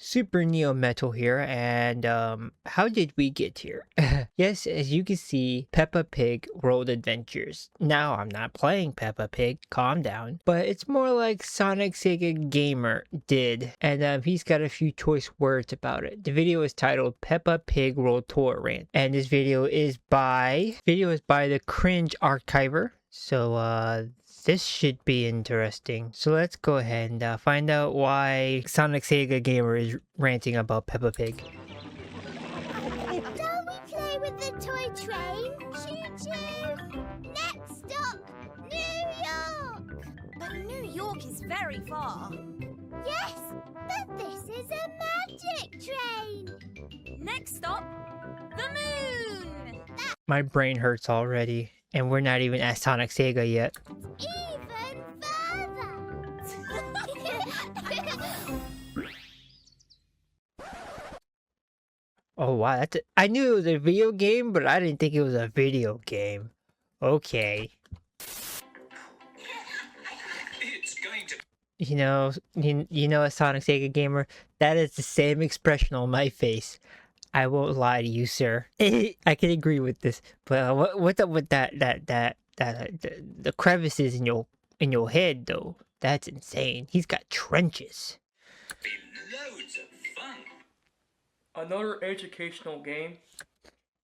Super Neo Metal here, and how did we get here? Yes, as you can see, Peppa Pig World Adventures. Now, I'm not playing Peppa Pig, calm down, but it's more like TheSonicSegaGamer did, and he's got a few choice words about it. The video is titled Peppa Pig World Tour Rant, and this video is by the Cringe Archiver. So, this should be interesting. So let's go ahead and find out why TheSonicSegaGamer is ranting about Peppa Pig. Shall we play with the toy train? Choo-choo! Next stop, New York! But New York is very far. Yes, but this is a magic train! Next stop, the moon! My brain hurts already, and we're not even at Sonic Sega yet. Even further! Oh wow, I knew it was a video game, but I didn't think it was a video game. Okay. It's going to... You know, a Sonic Sega Gamer, that is the same expression on my face. I won't lie to you, sir. I can agree with this, but what's up with the crevices in your head though? That's insane. He's got trenches. be loads of fun. Another educational game.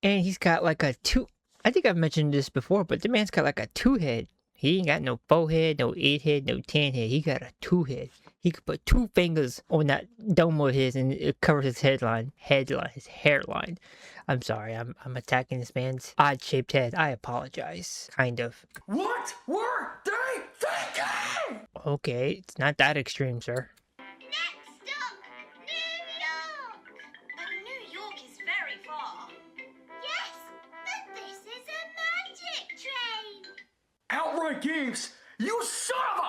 And he's got like a two. I think I've mentioned this before, but the man's got like a 2-head. He ain't got no 4-head, no 8-head, no 10-head. He got a 2-head. He could put 2 fingers on that dome of his and it covers his his hairline. I'm sorry, I'm attacking this man's odd-shaped head. I apologize. Kind of. What were they thinking? Okay, it's not that extreme, sir. Next stop, New York! But New York is very far. Yes, but this is a magic train! Outright Games, you son of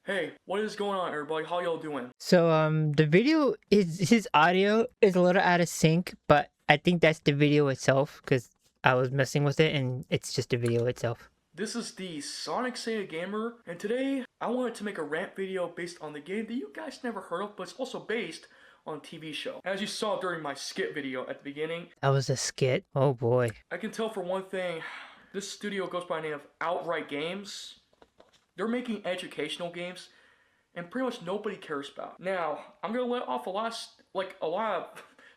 a... Hey, what is going on, everybody? How y'all doing? So, the video is, his audio is a little out of sync, but I think that's the video itself, because I was messing with it, and it's just the video itself. This is the Sonic Sega Gamer, and today I wanted to make a rant video based on the game that you guys never heard of, but it's also based on a TV show. As you saw during my skit video at the beginning, That was a skit? Oh boy. I can tell for one thing, this studio goes by the name of Outright Games. They're making educational games, and pretty much nobody cares about. Now, I'm gonna let off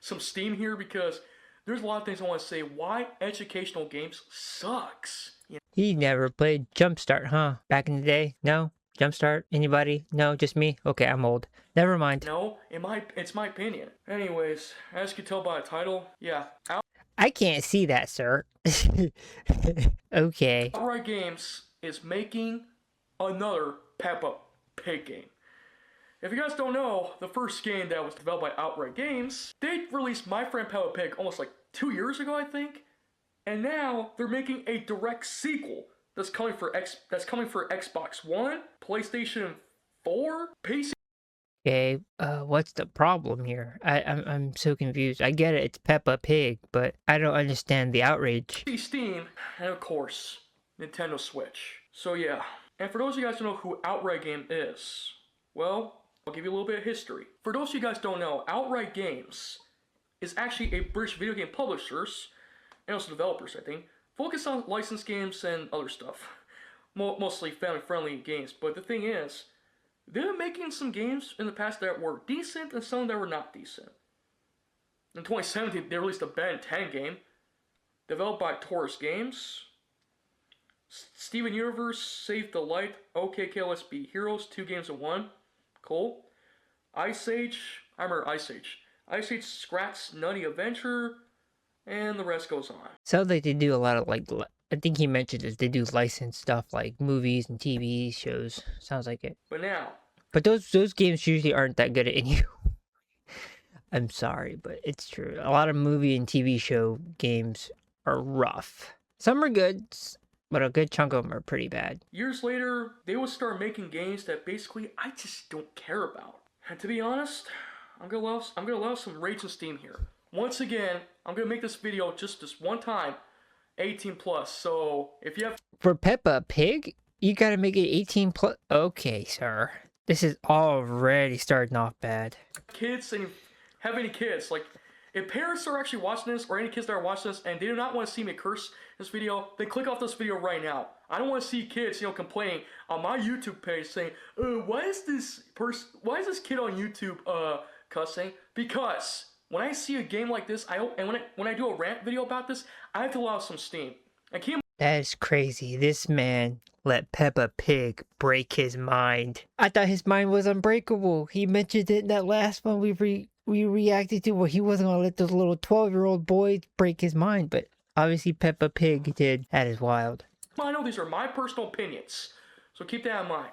some steam here because there's a lot of things I want to say why educational games sucks. You know? He never played Jumpstart, huh? Back in the day? No? Jumpstart? Anybody? No? Just me? Okay, I'm old. Never mind. No, it's my opinion. Anyways, as you can tell by the title, yeah, I can't see that, sir. Okay. Outright Games is making another Peppa Pig game. If you guys don't know, the first game that was developed by Outright Games, they released My Friend Peppa Pig almost like 2 years ago, I think. And now they're making a direct sequel that's coming for Xbox One, PlayStation 4, PC. Okay, what's the problem here? I'm so confused. I get it, it's Peppa Pig, but I don't understand the outrage. Steam, and of course, Nintendo Switch. So yeah, and for those of you guys who know who Outright Game is, well, I'll give you a little bit of history. For those of you guys who don't know, Outright Games is actually a British video game publishers, and also developers, I think, focused on licensed games and other stuff. Mostly family-friendly games, but the thing is, they've been making some games in the past that were decent and some that were not decent. In 2017, they released a Ben 10 game, developed by Taurus Games. Steven Universe, Save the Light, OK KLSB Heroes, 2 games in 1. Cool. Ice Age, I remember Ice Age. Ice Age, Scrat's Nutty Adventure, and the rest goes on. Sounds like they do a lot of I think he mentioned this, they do licensed stuff like movies and TV shows. Sounds like it. But now, But those games usually aren't that good at any. I'm sorry, but it's true. A lot of movie and TV show games are rough. Some are good, but a good chunk of them are pretty bad. years later, they would start making games that basically I just don't care about. And to be honest, I'm gonna allow some rage and steam here. Once again, I'm gonna make this video just this one time, 18 plus. So if you have For Peppa Pig, you gotta make it 18 plus. Okay, sir. This is already starting off bad. kids and have any kids, like, if parents are actually watching this, or any kids that are watching this, and they do not want to see me curse this video, then click off this video right now. I don't want to see kids, complaining on my YouTube page saying, why is this kid on YouTube, cussing? Because when I see a game like this, when I do a rant video about this, I have to allow some steam. That is crazy. This man let Peppa Pig break his mind. I thought his mind was unbreakable. He mentioned it in that last one we reacted to, where he wasn't gonna let this little 12-year-old boy break his mind, but obviously Peppa Pig did. That is wild. I know these are my personal opinions, so keep that in mind.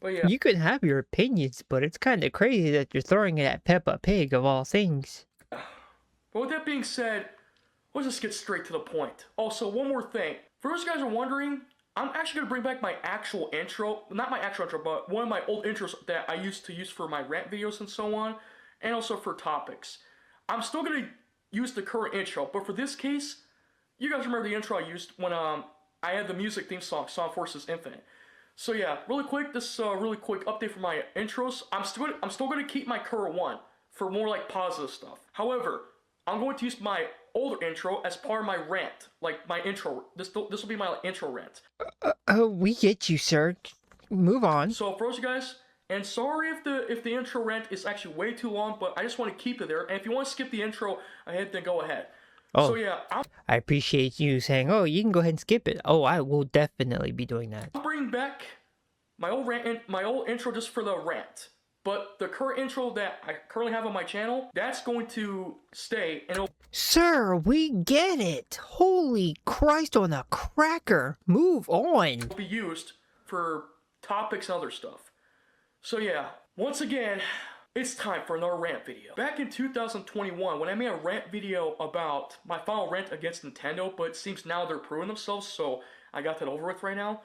But yeah. You can have your opinions, but it's kind of crazy that you're throwing it at Peppa Pig of all things. But with that being said, let's just get straight to the point. Also, one more thing. For those guys who are wondering, I'm actually going to bring back my actual intro. Not my actual intro, but one of my old intros that I used to use for my rant videos and so on. And also for topics. I'm still going to use the current intro, but for this case, you guys remember the intro I used when I had the music theme song, Song Forces Infinite. So yeah, really quick, this is a really quick update for my intros. I'm still going to keep my current one for more like positive stuff. However, I'm going to use my older intro as part of my rant, like my intro. This will be my intro rant. We get you, sir. Move on. So for those of you guys, and sorry if the intro rant is actually way too long, but I just want to keep it there. And if you want to skip the intro ahead, then go ahead. Oh, so yeah, I appreciate you saying, oh, you can go ahead and skip it. Oh, I will definitely be doing that. I'll bring back my old rant, my old intro just for the rant. But the current intro that I currently have on my channel, that's going to stay, and it'll... Sir, we get it. Holy Christ on a cracker. Move on. be used for topics and other stuff. So yeah, once again, it's time for another rant video. Back in 2021, when I made a rant video about my final rant against Nintendo, but it seems now they're proving themselves, so I got that over with right now.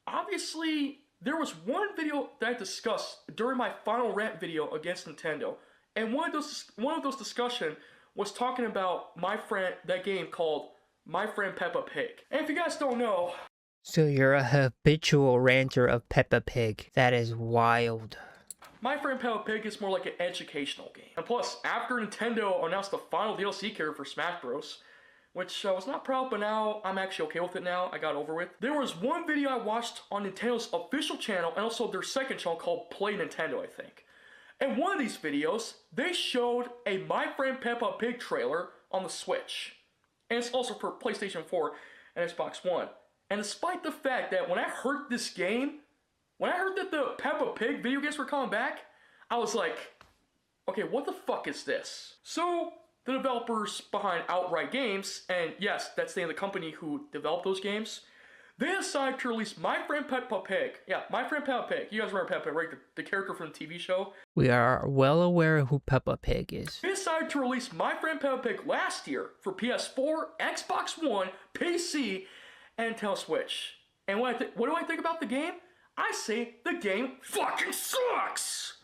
Obviously, there was one video that I discussed during my final rant video against Nintendo, and one of those discussion was talking about that game called My Friend Peppa Pig. And if you guys don't know, so you're a habitual ranter of Peppa Pig. That is wild. My Friend Peppa Pig is more like an educational game. And plus, after Nintendo announced the final DLC character for Smash Bros., which I was not proud, but now I'm actually okay with it now. I got over with. There was one video I watched on Nintendo's official channel and also their second channel called Play Nintendo, I think. And one of these videos, they showed a My Friend Peppa Pig trailer on the Switch. And it's also for PlayStation 4 and Xbox One. And despite the fact that when I heard this game, when I heard that the Peppa Pig video games were coming back, I was like, okay, what the fuck is this? So, the developers behind Outright Games, and yes, that's the name of the company who developed those games, they decided to release My Friend Peppa Pig. Yeah, My Friend Peppa Pig. You guys remember Peppa Pig, right? The character from the TV show. We are well aware of who Peppa Pig is. They decided to release My Friend Peppa Pig last year for PS4, Xbox One, PC, and Nintendo Switch. And what do I think about the game? I say the game fucking sucks!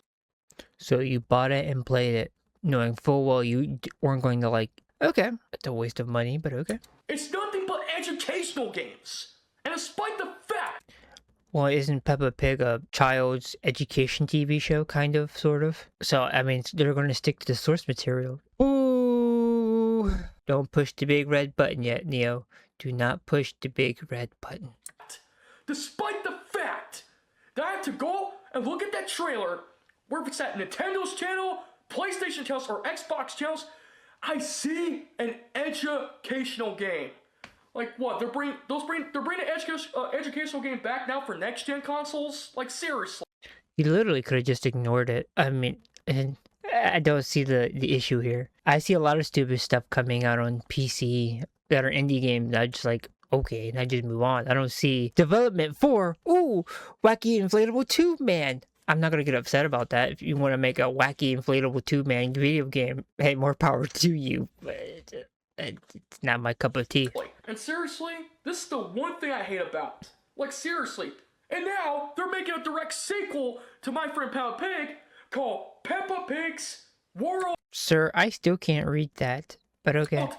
So you bought it and played it, knowing full well you weren't going to like, okay, it's a waste of money, but okay. It's nothing but educational games. And despite the fact... Well, isn't Peppa Pig a child's education TV show, kind of, sort of? So, I mean, they're going to stick to the source material. Ooh. Don't push the big red button yet, Neo. Do not push the big red button. Despite the fact that I have to go and look at that trailer, whether it's at Nintendo's channel, PlayStation channels, or Xbox channels, I see an educational game. Like what? They're bringing an educational game back now for next gen consoles? Like seriously? You literally could have just ignored it. I mean, and I don't see the issue here. I see a lot of stupid stuff coming out on PC that are indie games that I just like, okay, and I just move on. I don't see development for, ooh, wacky inflatable tube man. I'm not gonna get upset about that. If you want to make a wacky inflatable tube man video game, hey, more power to you. But it's not my cup of tea. And seriously, this is the one thing I hate about. Like seriously. And now they're making a direct sequel to My Friend Peppa Pig called Peppa Pig's World. Sir, I still can't read that, but okay.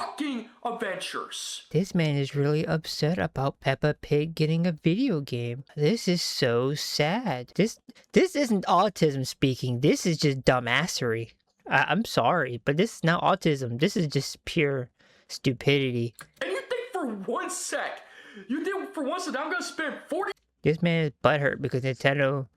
fucking adventures. This man is really upset about Peppa Pig getting a video game. This is so sad. This isn't autism speaking. This is just dumbassery. I'm sorry, but this is not autism. This is just pure stupidity. And you think for one sec that I'm gonna spend 40. This man is butthurt because Nintendo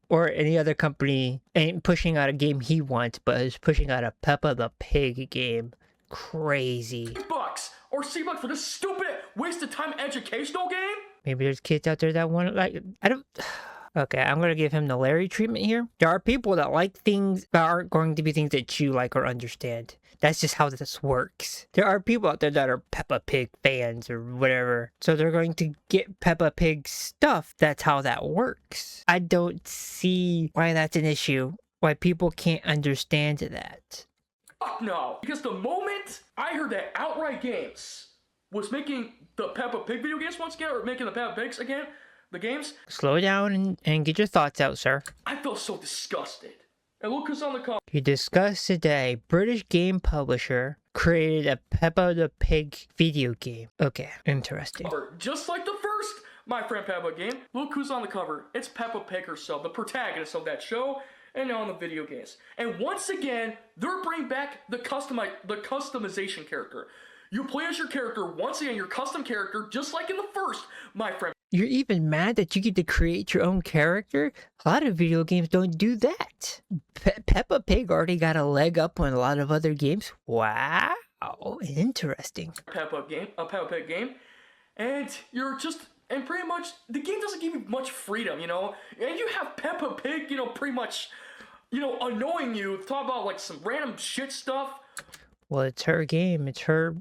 or any other company ain't pushing out a game he wants, but is pushing out a Peppa the Pig game. Crazy. $bucks or $6 for this stupid waste of time educational game? Maybe there's kids out there that want to, like, I don't... Okay, I'm going to give him the Larry treatment here. There are people that like things that aren't going to be things that you like or understand. That's just how this works. There are people out there that are Peppa Pig fans or whatever. So they're going to get Peppa Pig stuff. That's how that works. I don't see why that's an issue. Why people can't understand that. Fuck no. Because the moment I heard that Outright Games was making the Peppa Pig video games once again, or making the Peppa Pigs again, the games. Slow down and get your thoughts out, sir. I felt so disgusted. And look who's on the cover. You discussed today, British game publisher created a Peppa the Pig video game. Okay, interesting. Just like the first My Friend Peppa game, look who's on the cover. It's Peppa Pig herself, the protagonist of that show, and now in the video games. And once again, they're bringing back the customization character. You play as your character, once again, your custom character, just like in the first My Friend. You're even mad that you get to create your own character? A lot of video games don't do that. Peppa Pig already got a leg up on a lot of other games. Wow, interesting. A Peppa Pig game, and you're just, and pretty much, the game doesn't give you much freedom, you know? And you have Peppa Pig, you know, pretty much, you know, annoying you, talk about like some random shit stuff. Well, it's her game, it's her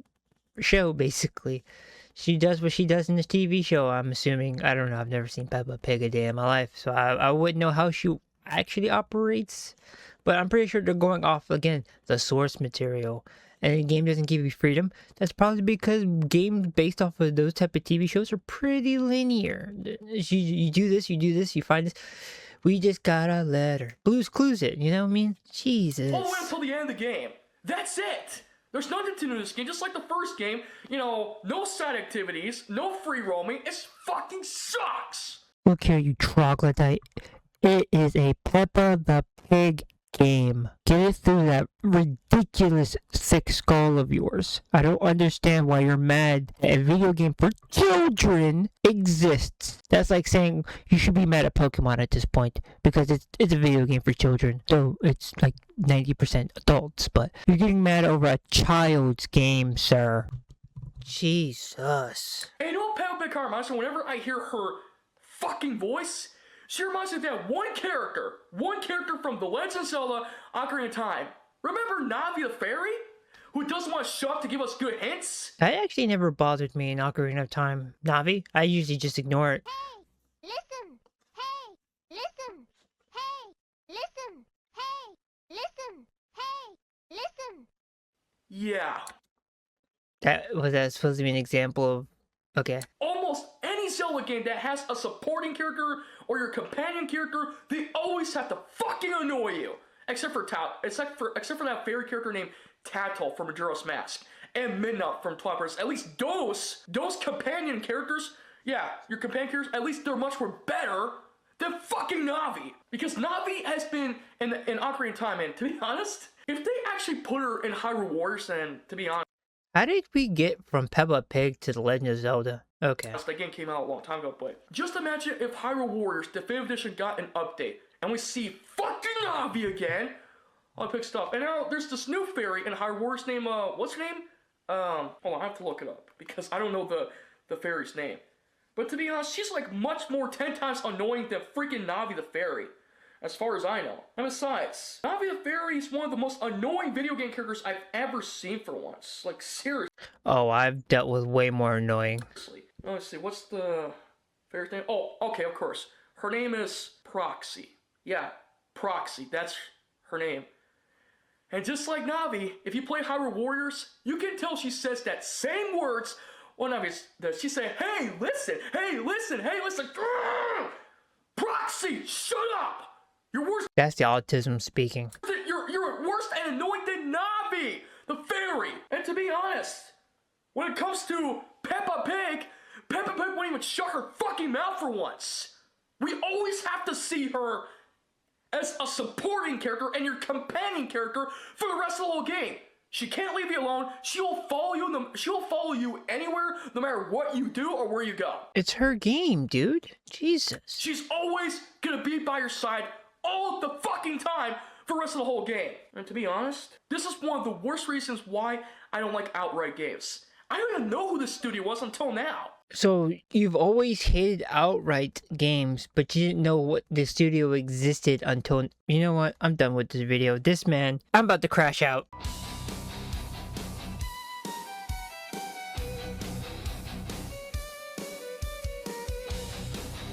show, basically. She does what she does in this TV show, I'm assuming. I don't know, I've never seen Peppa Pig a day in my life, so I wouldn't know how she actually operates. But I'm pretty sure they're going off, again, the source material. And the game doesn't give you freedom. That's probably because games based off of those type of TV shows are pretty linear. You do this, you find this. We just got a letter. Blue's Clues it, you know what I mean? Jesus. All the way until the end of the game. That's it! There's nothing to do in this game, just like the first game. You know, no side activities, no free roaming. It fucking sucks! Look here, you troglodyte. It is a Peppa the Pig game. Get it through that ridiculous thick skull of yours. I don't understand why you're mad that a video game for children exists. That's like saying you should be mad at Pokemon at this point because it's a video game for children. So it's like 90% adults, but you're getting mad over a child's game, sir. Jesus. And you know what Peppa Pig reminds me? Whenever I hear her fucking voice, she reminds me of that one character from The Legend of Zelda Ocarina of Time. Remember Navi the fairy? Who doesn't want to show up to give us good hints? That actually never bothered me in Ocarina of Time. Navi? I usually just ignore it. Hey, listen. Hey, listen. Hey, listen. Hey, listen. Hey, listen. Yeah. Was that supposed to be an example of... Okay. Almost any Zelda game that has a supporting character or your companion character, they always have to fucking annoy you. Except for that fairy character named Tattle from Majora's Mask and Midna from Twilight Princess. At least those companion characters, yeah, your companion characters, at least they're much more better than fucking Navi. Because Navi has been in Ocarina of Time, and to be honest, if they actually put her in Hyrule Warriors, then to be honest, How did we get from Peppa Pig to The Legend of Zelda? Okay. that game came out a long time ago, but just imagine if Hyrule Warriors Definitive Edition got an update and we see fucking Navi again. I'll pick stuff. And now there's this new fairy in Hyrule Warriors named, what's her name? Hold on, I have to look it up because I don't know the fairy's name. But to be honest, she's like much more 10 times annoying than freaking Navi the fairy. As far as I know. And besides, Navi the Fairy is one of the most annoying video game characters I've ever seen for once. Like, seriously. Oh, I've dealt with way more annoying. Let's see, what's the fairy's name? Oh, okay, of course. Her name is Proxy. Yeah, Proxy, that's her name. And just like Navi, if you play Hyrule Warriors, you can tell she says that same words. Well, Navi, she say, hey, listen, hey, listen, hey, listen. Proxy, shut up! You're worse. That's the autism speaking. You're worse and annoying than Navi. the fairy. And to be honest, when it comes to Peppa Pig won't even shut her fucking mouth for once. We always have to see her as a supporting character and your companion character for the rest of the whole game. She can't leave you alone. She'll follow you anywhere, no matter what you do or where you go. It's her game, dude. Jesus. She's always gonna be by your side all the fucking time for the rest of the whole game. And to be honest, this is one of the worst reasons why I don't like outright games. I don't even know who this studio was until now. So you've always hated outright games, but you didn't know what the studio existed until... You know what? I'm done with this video. I'm about to crash out.